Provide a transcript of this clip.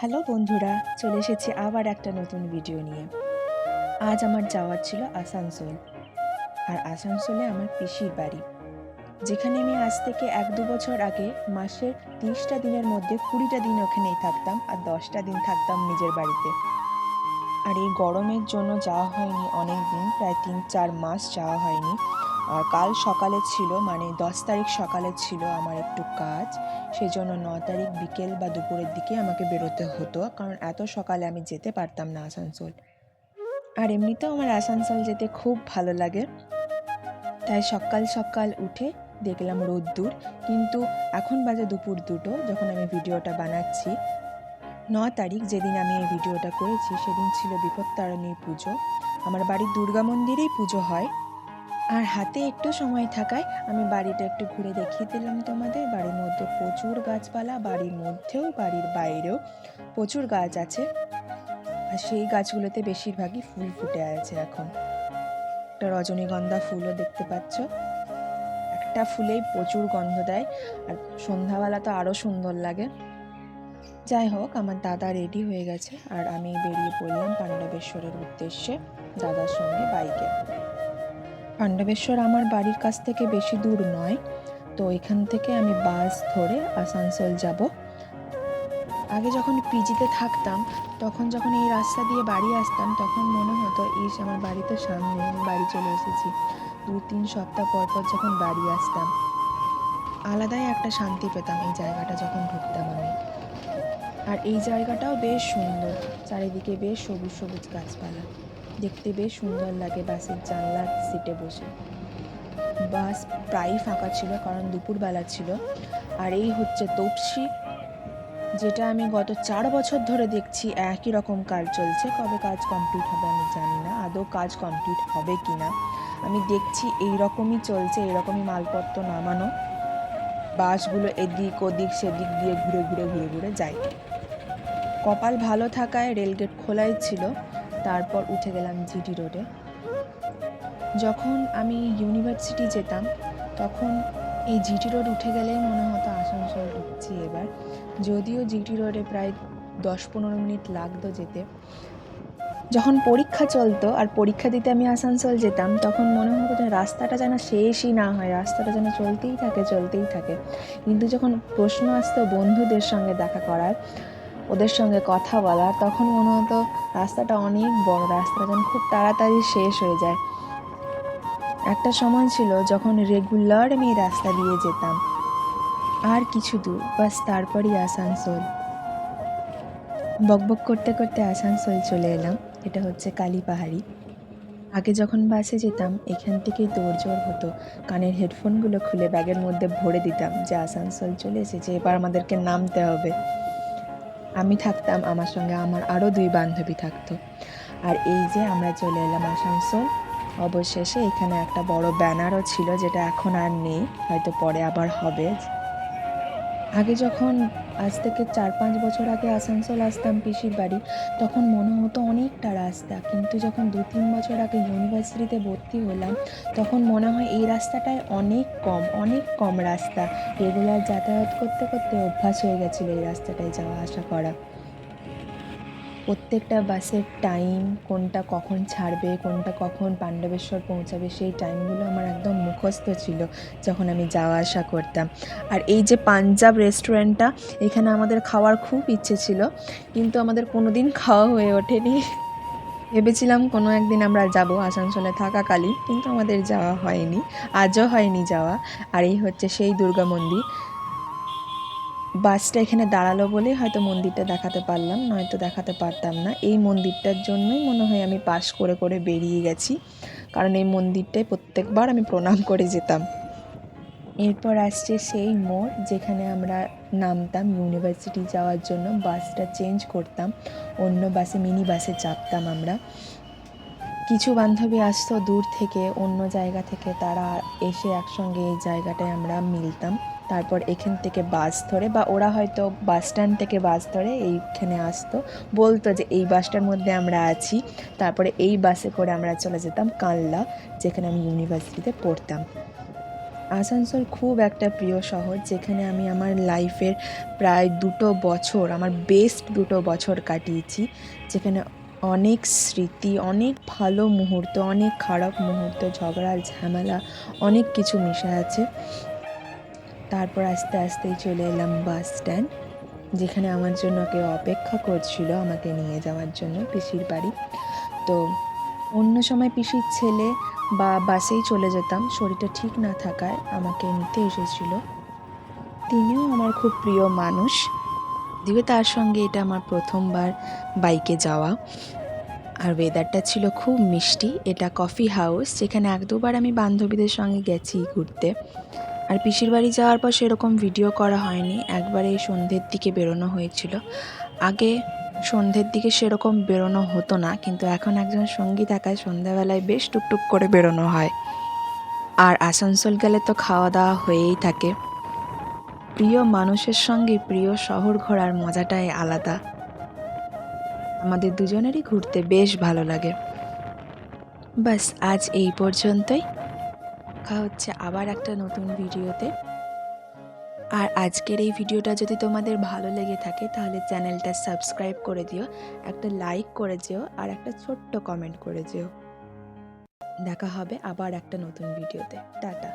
Hello বন্ধুরা, চলে এসেছি আবার একটা নতুন ভিডিও নিয়ে। আজ আমার যাওয়ার ছিল আসানসোল। আর আসানসোলে আমার পিসির বাড়ি, যেখানে আমি আজ থেকে 1-2 বছর আগে মাসের 30টা দিনের মধ্যে 20টা দিন ওখানেই থাকতাম আর 10টা দিন থাকতাম নিজের বাড়িতে। আর এই গরমের জন্য যাওয়া হয়নি অনেক দিন, প্রায় 3-4 মাস যাওয়া হয়নি। আর কাল সকালে ছিল, মানে 10 তারিখ সকালে ছিল আমার একটু কাজ, সেজন্য 9 তারিখ বিকেল বা দুপুরের দিকে আমাকে বেরোতে হতো, কারণ এত সকালে আমি যেতে পারতাম না আসানসোল। আর এমনিতেও আমার আসানসোল যেতে খুব ভালো লাগে, তাই সকাল সকাল উঠে দেখলাম রোদ্দুর, কিন্তু এখন বাজে দুপুর 2টো যখন আমি ভিডিওটা বানাচ্ছি। 9 তারিখ যেদিন আমি এই ভিডিওটা করেছি সেদিন ছিল বিপত্তারিণীর পুজো। আমার বাড়ির দুর্গা মন্দিরেই পুজো হয়। আর হাতে একটু সময় থাকায় আমি বাড়িটা একটু ঘুরে দেখিয়ে দিলাম তোমাদের। বাড়ির মধ্যে প্রচুর গাছপালা, বাড়ির মধ্যেও বাড়ির বাইরেও প্রচুর গাছ আছে। আর সেই গাছগুলোতে বেশিরভাগই ফুল ফুটে আছে এখন। একটা রজনীগন্ধা ফুলও দেখতে পাচ্ছ, একটা ফুলেই প্রচুর গন্ধ দেয়, আর সন্ধ্যাবেলা তো আরও সুন্দর লাগে। যাই হোক, আমার দাদা রেডি হয়ে গেছে আর আমি বেরিয়ে পড়লাম পাণ্ডবেশ্বরের উদ্দেশ্যে দাদার সঙ্গে বাইকে। পাণ্ডবেশ্বর আমার বাড়ির কাছ থেকে বেশি দূর নয়, তো এখান থেকে আমি বাস ধরে আসানসোল যাব। আগে যখন পিজিতে থাকতাম তখন যখন এই রাস্তা দিয়ে বাড়ি আসতাম তখন মনে হতো ইস, আমার বাড়ি তো সামনে, আমি বাড়ি চলে এসেছি। 2-3 সপ্তাহ পর পর যখন বাড়ি আসতাম আলাদাই একটা শান্তি পেতাম এই জায়গাটা যখন ঢুকতাম আমি। আর এই জায়গাটাও বেশ সুন্দর, চারিদিকে বেশ সবুজ সবুজ গাছপালা, দেখতে বেশ সুন্দর লাগে বাসের জানলার সিটে বসে। বাস প্রায়ই ফাঁকা ছিল কারণ দুপুরবেলা ছিল। আর এই হচ্ছে তপসি, যেটা আমি গত 4 বছর ধরে দেখছি একই রকম কাজ চলছে। কবে কাজ কমপ্লিট হবে আমি জানি না, আদৌ কাজ কমপ্লিট হবে কি না। আমি দেখছি এই রকমই চলছে, এইরকমই মালপত্র নামানো, বাসগুলো এদিক ওদিক সেদিক দিয়ে ঘুরে ঘুরে ঘুরে ঘুরে যায়। কপাল ভালো থাকায় রেলগেট খোলাই ছিল, তারপর উঠে গেলাম জিটি রোডে। যখন আমি ইউনিভার্সিটি যেতাম তখন এই জিটি রোড উঠে গেলেই মনে হতো আসানসোল ঢুকছি এবার। যদিও জিটি রোডে প্রায় 10-15 মিনিট লাগতো যেতে। যখন পরীক্ষা চলতো আর পরীক্ষা দিতে আমি আসানসোল যেতাম তখন মনে হতো যে রাস্তাটা যেন শেষই না হয়, রাস্তাটা যেন চলতেই থাকে চলতেই থাকে। কিন্তু যখন প্রশ্ন আসতো বন্ধুদের সঙ্গে দেখা করার, ওদের সঙ্গে কথা বলার, তখন মনে হতো রাস্তাটা অনেক বড়, রাস্তাটা যেন খুব তাড়াতাড়ি শেষ হয়ে যায়। একটা সময় ছিল যখন রেগুলার আমি এই রাস্তা দিয়ে যেতাম, আর কিছু দূর বাস তারপরই আসানসোল। বকবক করতে করতে আসানসোল চলে এলাম। এটা হচ্ছে কালীপাহাড়ি। আগে যখন বাসে যেতাম এখান থেকেই তোড়জোড় হতো, কানের হেডফোনগুলো খুলে ব্যাগের মধ্যে ভরে দিতাম যে আসানসোল চলে এসেছে, এবার আমাদেরকে নামতে হবে। আমি থাকতাম, আমার সঙ্গে আমার আরও 2 বান্ধবী থাকতো। আর এই যে আমরা চলে এলাম আসানসোল। অবশেষে এখানে একটা বড় ব্যানারও ছিল, যেটা এখন আর নেই, হয়তো পরে আবার হবে। আগে যখন আজ থেকে 4-5 বছর আগে আসানসোল আসতাম পিসির বাড়ি, তখন মনে হতো অনেকটা রাস্তা, কিন্তু যখন 2-3 বছর আগে ইউনিভার্সিটিতে ভর্তি হলাম তখন মনে হয় এই রাস্তাটায় অনেক কম রাস্তা। রেগুলার যাতায়াত করতে করতে অভ্যাস হয়ে গেছিলো এই রাস্তাটায় যাওয়া আসা করা। প্রত্যেকটা বাসের টাইম, কোনটা কখন ছাড়বে, কোনটা কখন পাণ্ডবেশ্বর পৌঁছাবে, সেই টাইমগুলো আমার একদম মুখস্থ ছিল যখন আমি যাওয়া আসা করতাম। আর এই যে পাঞ্জাব রেস্টুরেন্টটা, এখানে আমাদের খাওয়ার খুব ইচ্ছে ছিল, কিন্তু আমাদের কোনো দিন খাওয়া হয়ে ওঠেনি। ভেবেছিলাম কোনো একদিন আমরা যাব আসানসোলে থাকাকালীন, কিন্তু আমাদের যাওয়া হয়নি, আজও হয়নি যাওয়া। আর এই হচ্ছে সেই দুর্গা মন্দির। বাসটা এখানে দাঁড়ালো বলেই হয়তো মন্দিরটা দেখাতে পারলাম, নয়তো দেখাতে পারতাম না। এই মন্দিরটার জন্যই মনে হয় আমি পাস করে করে বেরিয়ে গেছি, কারণ এই মন্দিরটায় প্রত্যেকবার আমি প্রণাম করে যেতাম। এরপর আসছে সেই মোড় যেখানে আমরা নামতাম ইউনিভার্সিটি যাওয়ার জন্য, বাসটা চেঞ্জ করতাম, অন্য বাসে, মিনি বাসে চাপতাম আমরা। কিছু বান্ধবী আসতো দূর থেকে, অন্য জায়গা থেকে, তারা এসে একসঙ্গে এই জায়গাটায় আমরা মিলতাম। তারপর এখান থেকে বাস ধরে, বা ওরা হয়তো বাস স্ট্যান্ড থেকে বাস ধরে এইখানে আসতো, বলতো যে এই বাসটার মধ্যে আমরা আছি, তারপরে এই বাসে করে আমরা চলে যেতাম কানলা, যেখানে আমি ইউনিভার্সিটিতে পড়তাম। আসানসোল খুব একটা প্রিয় শহর, যেখানে আমি আমার লাইফের প্রায় 2 বছর, আমার বেস্ট 2 বছর কাটিয়েছি। যেখানে অনেক স্মৃতি, অনেক ভালো মুহূর্ত, অনেক খারাপ মুহূর্ত, ঝগড়া ঝামেলা অনেক কিছু মিশে আছে। তারপর আস্তে আস্তেই চলে এলাম বাস স্ট্যান্ড, যেখানে আমার জন্য কেউ অপেক্ষা করছিল আমাকে নিয়ে যাওয়ার জন্য পিসির বাড়ি। তো অন্য সময় পিসির ছেলে বা বাসেই চলে যেতাম, শরীরটা ঠিক না থাকায় আমাকে নিতে এসেছিল। তিনিও আমার খুব প্রিয় মানুষ, যদিও তার সঙ্গে এটা আমার প্রথমবার বাইকে যাওয়া। আর ওয়েদারটা ছিল খুব মিষ্টি। এটা কফি হাউস, যেখানে 1-2 বার আমি বান্ধবীদের সঙ্গে গেছি ঘুরতে। আর পিসির বাড়ি যাওয়ার পর সেরকম ভিডিও করা হয়নি, একবারে সন্ধ্যের দিকে বেরোনো হয়েছিল। আগে সন্ধ্যের দিকে সেরকম বেরোনো হতো না, কিন্তু এখন একজন সঙ্গী থাকায় সন্ধ্যাবেলায় বেশ টুকটুক করে বেরোনো হয়। আর আসানসোল গেলে তো খাওয়া দাওয়া হয়েই থাকে। প্রিয় মানুষের সঙ্গে প্রিয় শহর ঘোরার মজাটাই আলাদা। আমাদের দুজনেরই ঘুরতে বেশ ভালো লাগে। ব্যাস, আজ এই পর্যন্তই। দেখা হচ্ছে আবার একটা নতুন ভিডিওতে। আর আজকের এই ভিডিওটা যদি তোমাদের ভালো লেগে থাকে তাহলে চ্যানেলটা সাবস্ক্রাইব করে দিও, একটা লাইক করে যেও আর একটা ছোট্ট কমেন্ট করে যেও। দেখা হবে আবার একটা নতুন ভিডিওতে। টাটা।